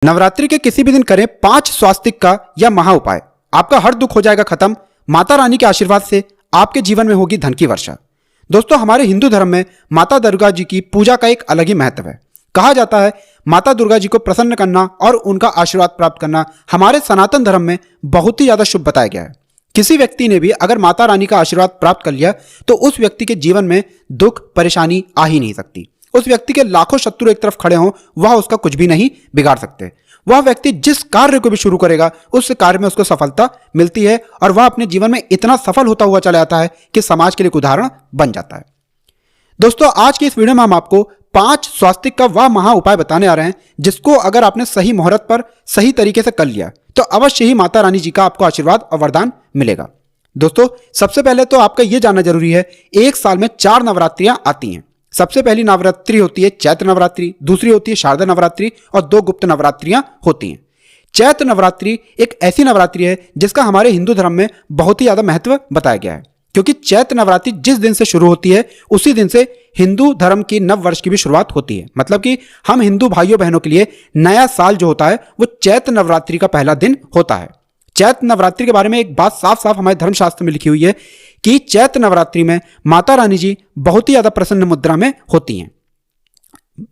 नवरात्रि के किसी भी दिन करें 5 स्वास्तिक का या महा उपाय। आपका हर दुख हो जाएगा खत्म। माता रानी के आशीर्वाद से आपके जीवन में होगी धन की वर्षा। दोस्तों, हमारे हिंदू धर्म में माता दुर्गा जी की पूजा का एक अलग ही महत्व है। कहा जाता है माता दुर्गा जी को प्रसन्न करना और उनका आशीर्वाद प्राप्त करना हमारे सनातन धर्म में बहुत ही ज्यादा शुभ बताया गया है। किसी व्यक्ति ने भी अगर माता रानी का आशीर्वाद प्राप्त कर लिया तो उस व्यक्ति के जीवन में दुख परेशानी आ ही नहीं सकती। उस व्यक्ति के लाखों शत्रु एक तरफ खड़े हों, वह उसका कुछ भी नहीं बिगाड़ सकते। वह व्यक्ति जिस कार्य को भी शुरू करेगा उस कार्य में उसको सफलता मिलती है और वह अपने जीवन में इतना सफल होता हुआ चला जाता है कि समाज के लिए एक उदाहरण बन जाता है। दोस्तों, आज की इस वीडियो में हम आपको 5 स्वास्तिक का वह महा उपाय बताने आ रहे हैं जिसको अगर आपने सही मुहूर्त पर सही तरीके से कर लिया तो अवश्य ही माता रानी जी का आपको आशीर्वाद और वरदान मिलेगा। दोस्तों, सबसे पहले तो आपका यह जानना जरूरी है, एक साल में 4 नवरात्रियां आती हैं। सबसे पहली नवरात्रि होती है चैत्र नवरात्रि, दूसरी होती है शारदा नवरात्रि और 2 गुप्त नवरात्रियां होती हैं। चैत्र नवरात्रि एक ऐसी नवरात्रि है जिसका हमारे हिंदू धर्म में बहुत ही ज्यादा महत्व बताया गया है, क्योंकि चैत्र नवरात्रि जिस दिन से शुरू होती है उसी दिन से हिंदू धर्म की नव वर्ष की भी शुरुआत होती है। मतलब कि हम हिंदू भाइयों बहनों के लिए नया साल जो होता है वो चैत्र नवरात्रि का पहला दिन होता है। चैत्र नवरात्रि के बारे में एक बात साफ साफ हमारे धर्मशास्त्र में लिखी हुई है कि चैत्र नवरात्रि में माता रानी जी बहुत ही ज्यादा प्रसन्न मुद्रा में होती हैं।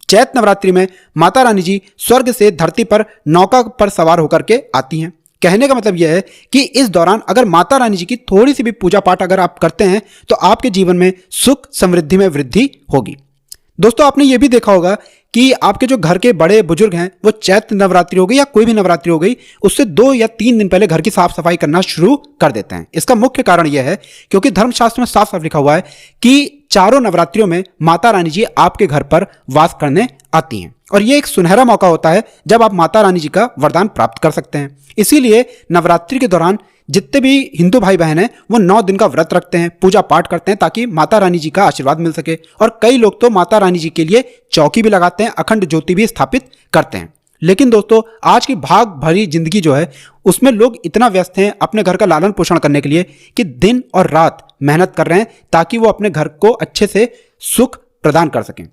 चैत्र नवरात्रि में माता रानी जी स्वर्ग से धरती पर नौका पर सवार होकर के आती हैं। कहने का मतलब यह है कि इस दौरान अगर माता रानी जी की थोड़ी सी भी पूजा पाठ अगर आप करते हैं तो आपके जीवन में सुख समृद्धि में वृद्धि होगी। दोस्तों, आपने ये भी देखा होगा कि आपके जो घर के बड़े बुजुर्ग हैं वो चैत्र नवरात्रि हो गई या कोई भी नवरात्रि हो गई उससे 2 या 3 दिन पहले घर की साफ सफाई करना शुरू कर देते हैं। इसका मुख्य कारण यह है क्योंकि धर्मशास्त्र में साफ साफ लिखा हुआ है कि चारों नवरात्रियों में माता रानी जी आपके घर पर वास करने आती हैं और यह एक सुनहरा मौका होता है जब आप माता रानी जी का वरदान प्राप्त कर सकते हैं। इसीलिए नवरात्रि के दौरान जितने भी हिंदू भाई बहन हैं वो 9 दिन का व्रत रखते हैं, पूजा पाठ करते हैं ताकि माता रानी जी का आशीर्वाद मिल सके। और कई लोग तो माता रानी जी के लिए चौकी भी लगाते हैं, अखंड ज्योति भी स्थापित करते हैं। लेकिन दोस्तों, आज की भाग भरी जिंदगी जो है उसमें लोग इतना व्यस्त हैं अपने घर का लालन पोषण करने के लिए कि दिन और रात मेहनत कर रहे हैं ताकि वो अपने घर को अच्छे से सुख प्रदान कर सकें।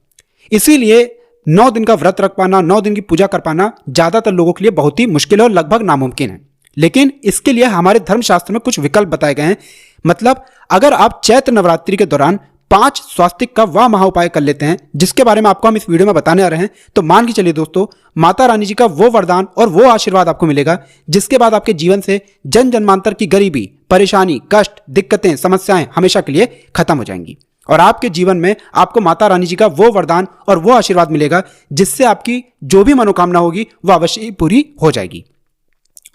इसीलिए 9 दिन का व्रत रख पाना, 9 दिन की पूजा कर पाना ज्यादातर लोगों के लिए बहुत ही मुश्किल है और लगभग नामुमकिन है। लेकिन इसके लिए हमारे धर्मशास्त्र में कुछ विकल्प बताए गए हैं। मतलब अगर आप चैत्र नवरात्रि के दौरान 5 स्वास्तिक का वह महा उपाय कर लेते हैं जिसके बारे में आपको हम इस वीडियो में बताने आ रहे हैं, तो मान के चलिए दोस्तों, माता रानी जी का वो वरदान और वो आशीर्वाद आपको मिलेगा जिसके बाद आपके जीवन से जन जन्मांतर की गरीबी, परेशानी, कष्ट, दिक्कतें, समस्याएं हमेशा के लिए खत्म हो जाएंगी और आपके जीवन में आपको माता रानी जी का वो वरदान और वो आशीर्वाद मिलेगा जिससे आपकी जो भी मनोकामना होगी वह अवश्य ही पूरी हो जाएगी।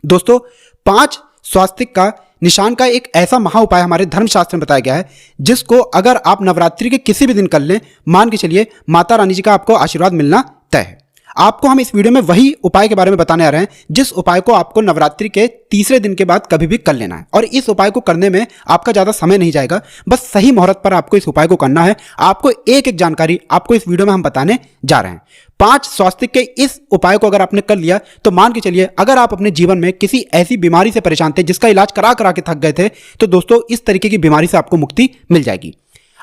दोस्तों, 5 स्वास्तिक का निशान का एक ऐसा महा उपाय हमारे धर्मशास्त्र में बताया गया है जिसको अगर आप नवरात्रि के किसी भी दिन कर लें, मान के चलिए माता रानी जी का आपको आशीर्वाद मिलना तय है। आपको हम इस वीडियो में वही उपाय के बारे में बताने आ रहे हैं जिस उपाय को आपको नवरात्रि के तीसरे दिन के बाद कभी भी कर लेना है और इस उपाय को करने में आपका ज्यादा समय नहीं जाएगा, बस सही मुहूर्त पर आपको इस उपाय को करना है। आपको एक एक जानकारी आपको इस वीडियो में हम बताने जा रहे हैं। 5 स्वास्तिक के इस उपाय को अगर आपने कर लिया तो मान के चलिए अगर आप अपने जीवन में किसी ऐसी बीमारी से परेशान थे जिसका इलाज करा करा के थक गए थे तो दोस्तों इस तरीके की बीमारी से आपको मुक्ति मिल जाएगी।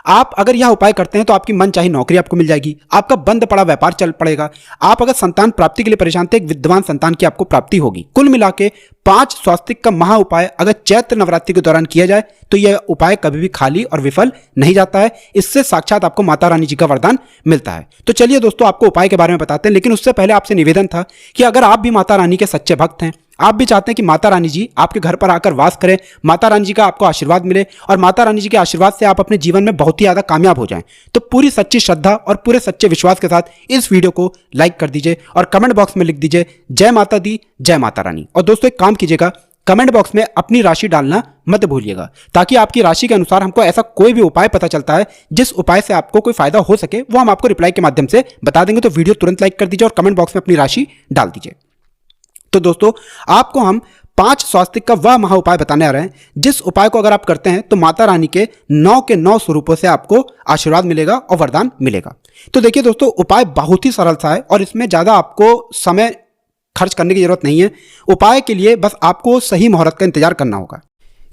आप अगर यह उपाय करते हैं तो आपकी मन चाही नौकरी आपको मिल जाएगी, आपका बंद पड़ा व्यापार चल पड़ेगा। आप अगर संतान प्राप्ति के लिए परेशान थे, एक विद्वान संतान की आपको प्राप्ति होगी। कुल मिला के 5 स्वास्तिक का महा उपाय अगर चैत्र नवरात्रि के दौरान किया जाए तो यह उपाय कभी भी खाली और विफल नहीं जाता है। इससे साक्षात आपको माता रानी जी का वरदान मिलता है। तो चलिए दोस्तों, आपको उपाय के बारे में बताते हैं, लेकिन उससे पहले आपसे निवेदन था कि अगर आप भी माता रानी के सच्चे भक्त हैं, आप भी चाहते हैं कि माता रानी जी आपके घर पर आकर वास करें, माता रानी जी का आपको आशीर्वाद मिले और माता रानी जी के आशीर्वाद से आप अपने जीवन में बहुत ही ज्यादा कामयाब हो जाएं, तो पूरी सच्ची श्रद्धा और पूरे सच्चे विश्वास के साथ इस वीडियो को लाइक कर दीजिए और कमेंट बॉक्स में लिख दीजिए जय माता दी, जय माता रानी। और दोस्तों, एक काम कीजिएगा, कमेंट बॉक्स में अपनी राशि डालना मत भूलिएगा ताकि आपकी राशि के अनुसार हमको ऐसा कोई भी उपाय पता चलता है जिस उपाय से आपको कोई फायदा हो सके वो हम आपको रिप्लाई के माध्यम से बता देंगे। तो वीडियो तुरंत लाइक कर दीजिए और कमेंट बॉक्स में अपनी राशि डाल दीजिए। तो दोस्तों, आपको हम 5 स्वास्तिक का वह महा उपाय बताने आ रहे हैं जिस उपाय को अगर आप करते हैं तो माता रानी के 9 के 9 स्वरूपों से आपको आशीर्वाद मिलेगा और वरदान मिलेगा। तो देखिए दोस्तों, उपाय बहुत ही सरल सा है और इसमें ज्यादा आपको समय खर्च करने की जरूरत नहीं है। उपाय के लिए बस आपको सही मुहूर्त का इंतजार करना होगा।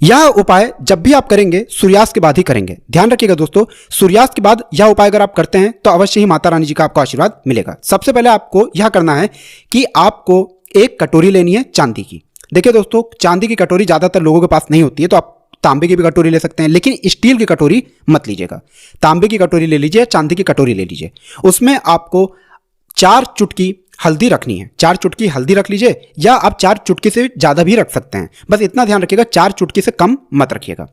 यह उपाय जब भी आप करेंगे सूर्यास्त के बाद ही करेंगे। ध्यान रखिएगा दोस्तों, सूर्यास्त के बाद यह उपाय अगर आप करते हैं तो अवश्य ही माता रानी जी का आपको आशीर्वाद मिलेगा। सबसे पहले आपको यह करना है कि आपको एक कटोरी लेनी है चांदी की। देखिए दोस्तों, चांदी की कटोरी ज़्यादातर लोगों के पास नहीं होती है, तो आप तांबे की भी कटोरी ले सकते हैं, लेकिन स्टील की कटोरी मत लीजिएगा। तांबे की कटोरी ले लीजिए, चांदी की कटोरी ले लीजिए। उसमें आपको 4 चुटकी हल्दी रखनी है। 4 चुटकी हल्दी रख लीजिए, या आप 4 चुटकी से ज़्यादा भी रख सकते हैं। बस इतना ध्यान रखिएगा, 4 चुटकी से कम मत रखिएगा।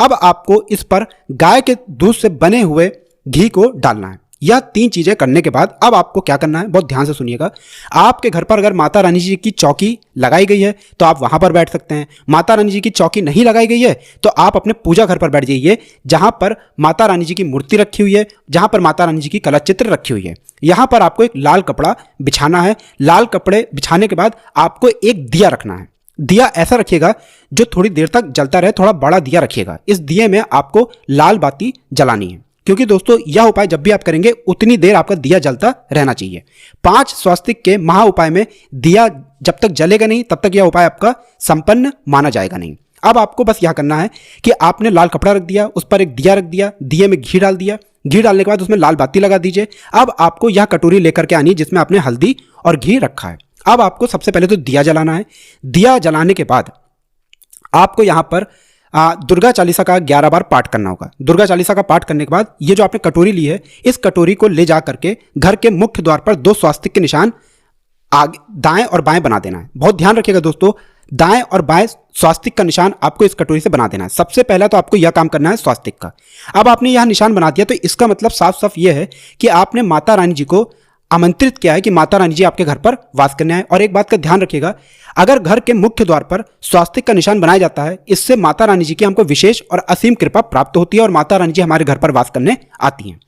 अब आपको इस पर गाय के दूध से बने हुए घी को डालना है। यह 3 चीजें करने के बाद अब आपको क्या करना है, बहुत ध्यान से सुनिएगा। आपके घर पर अगर माता रानी जी की चौकी लगाई गई है तो आप वहां पर बैठ सकते हैं। माता रानी जी की चौकी नहीं लगाई गई है तो आप अपने पूजा घर पर बैठ जाइए, जहां पर माता रानी जी की मूर्ति रखी हुई है, जहां पर माता रानी जी की कला चित्र रखी हुई है। यहां पर आपको एक लाल कपड़ा बिछाना है। लाल कपड़े बिछाने के बाद आपको एक दिया रखना है। दिया ऐसा रखिएगा जो थोड़ी देर तक जलता रहे, थोड़ा बड़ा दिया रखिएगा। इस दिए में आपको लाल बाती जलानी है, क्योंकि दोस्तों यह उपाय जब भी आप करेंगे उतनी देर आपका दिया जलता रहना चाहिए। 5 स्वास्तिक के महा उपाय में दिया जब तक जलेगा नहीं तब तक यह उपाय आपका संपन्न माना जाएगा नहीं। अब आपको बस यह करना है कि आपने लाल कपड़ा रख दिया, उस पर एक दिया रख दिया, दिए में घी डाल दिया। घी डालने के बाद उसमें लाल बाती लगा दीजिए। अब आपको यह कटोरी लेकर के आनी है जिसमें आपने हल्दी और घी रखा है। अब आपको सबसे पहले तो दिया जलाना है। दिया जलाने के बाद आपको यहां पर दुर्गा चालीसा का 11 बार पाठ करना होगा। दुर्गा चालीसा का पाठ करने के बाद ये जो आपने कटोरी ली है, इस कटोरी को ले जा करके घर के मुख्य द्वार पर 2 स्वास्तिक के निशान आगे दाएं और बाएं बना देना है। बहुत ध्यान रखिएगा दोस्तों, दाएं और बाएं स्वास्तिक का निशान आपको इस कटोरी से बना देना है। सबसे पहला तो आपको यह काम करना है स्वास्तिक का। अब आपने यह निशान बना दिया तो इसका मतलब साफ साफ यह है कि आपने माता रानी जी को आमंत्रित किया है कि माता रानी जी आपके घर पर वास करने आए। और एक बात का ध्यान रखिएगा, अगर घर के मुख्य द्वार पर स्वास्तिक का निशान बनाया जाता है, इससे माता रानी जी की हमको विशेष और असीम कृपा प्राप्त होती है और माता रानी जी हमारे घर पर वास करने आती हैं।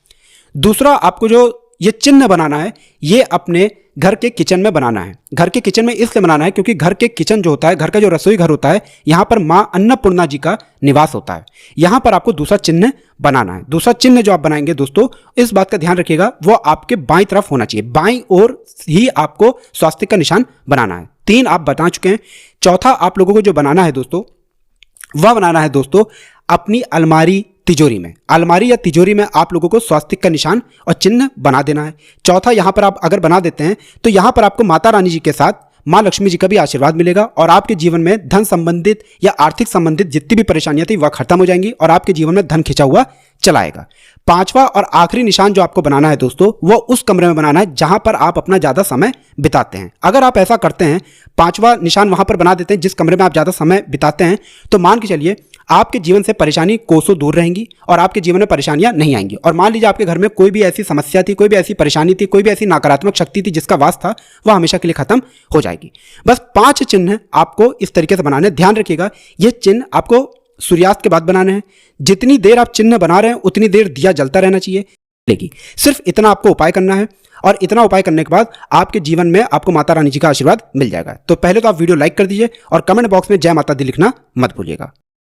दूसरा, आपको जो ये चिन्ह बनाना है, ये अपने घर के किचन में बनाना है। घर के किचन में इसलिए बनाना है क्योंकि घर के किचन जो होता है, घर का जो रसोई घर होता है, यहाँ पर माँ अन्नपूर्णा जी का निवास होता है। यहाँ पर आपको दूसरा चिन्ह बनाना है। दूसरा चिन्ह जो आप बनाएंगे दोस्तों, इस बात का ध्यान रखिएगा, वो आपके बाईं तरफ होना चाहिए। बाईं ओर ही आपको स्वास्तिक का निशान बनाना है। 3 आप बता चुके हैं। चौथा आप लोगों को जो बनाना है दोस्तों, वह बनाना है दोस्तों अपनी अलमारी तिजोरी में। अलमारी या तिजोरी में आप लोगों को स्वास्तिक का निशान और चिन्ह बना देना है। चौथा, यहां पर आप अगर बना देते हैं तो यहां पर आपको माता रानी जी के साथ माँ लक्ष्मी जी का भी आशीर्वाद मिलेगा और आपके जीवन में धन संबंधित या आर्थिक संबंधित जितनी भी परेशानियां थी वह खत्म हो जाएंगी और आपके जीवन में धन खिंचा हुआ चला आएगा। 5वां और आखिरी निशान जो आपको बनाना है दोस्तों, वो उस कमरे में बनाना है जहां पर आप अपना ज्यादा समय बिताते हैं। अगर आप ऐसा करते हैं, 5वां निशान वहां पर बना देते हैं जिस कमरे में आप ज्यादा समय बिताते हैं, तो मान के चलिए आपके जीवन से परेशानी कोसों दूर रहेंगी और आपके जीवन में परेशानियां नहीं आएंगी। और मान लीजिए आपके घर में कोई भी ऐसी समस्या थी, कोई भी ऐसी परेशानी थी, कोई भी ऐसी नकारात्मक शक्ति थी जिसका वास था, वह हमेशा के लिए खत्म हो जाएगी। बस 5 चिन्ह आपको इस तरीके से बनाने। ध्यान रखिएगा, ये चिन्ह आपको सूर्यास्त के बाद बनाने हैं। जितनी देर आप चिन्ह बना रहे हैं उतनी देर दिया जलता रहना चाहिए। लेकिन सिर्फ इतना आपको उपाय करना है और इतना उपाय करने के बाद आपके जीवन में आपको माता रानी जी का आशीर्वाद मिल जाएगा। तो पहले तो आप वीडियो लाइक कर दीजिए और कमेंट बॉक्स में जय माता दी लिखना मत भूलिएगा।